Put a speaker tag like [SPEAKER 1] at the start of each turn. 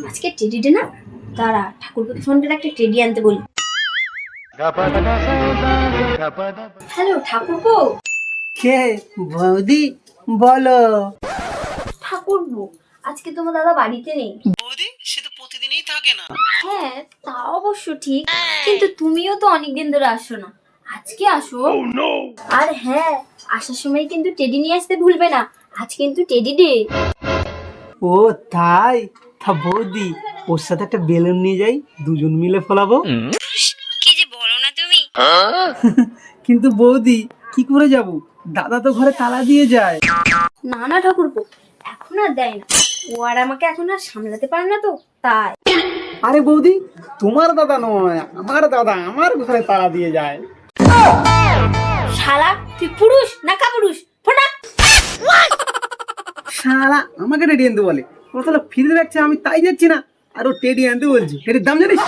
[SPEAKER 1] আজকে teddy day না, দাঁড়া ঠাকুরকে ফোন করে একটা টেডি আনতে বলি। হ্যালো ঠাকুরপো।
[SPEAKER 2] কে বৌদি বলো।
[SPEAKER 1] ঠাকুরপো, আজকে তোমার দাদা বাড়িতে নেই।
[SPEAKER 2] বৌদি সে তো প্রতিদিনই থাকে না।
[SPEAKER 1] হ্যাঁ তা অবশ্য ঠিক, কিন্তু তুমিও তো অনেকদিন ধরে আসো না, আজকে আসো। আর হ্যাঁ, আসার সময় কিন্তু টেডি নিয়ে আসতে ভুলবে না, আজ কিন্তু টেডি ডে।
[SPEAKER 2] ও তাই? তা বৌদি ওর সাথে একটা বেলুন নিয়ে যাই, দুজন মিলে ফোলাবো।
[SPEAKER 1] কি যে বলো না তুমি।
[SPEAKER 2] কিন্তু বৌদি কি করে যাব, দাদা তো ঘরে তালা দিয়ে যায়।
[SPEAKER 1] না না ঠাকুরপো, এখন আর দেয় না, ও আর আমাকে এখন আর সামলাতে পারে না তো তাই।
[SPEAKER 2] আরে বৌদি তোমার দাদা নয়, আমার দাদা আমার ঘরে তালা দিয়ে যায়।
[SPEAKER 1] শালা তুই পুরুষ না কাপুরুষ, ফোনা।
[SPEAKER 2] শালা আমাকে টেডি আনতে বলে, ও তাহলে ফিরে রাখছে, আমি তাই যাচ্ছি না। আর ও টেডি আনতে বলছি, টেডির দাম জানিস?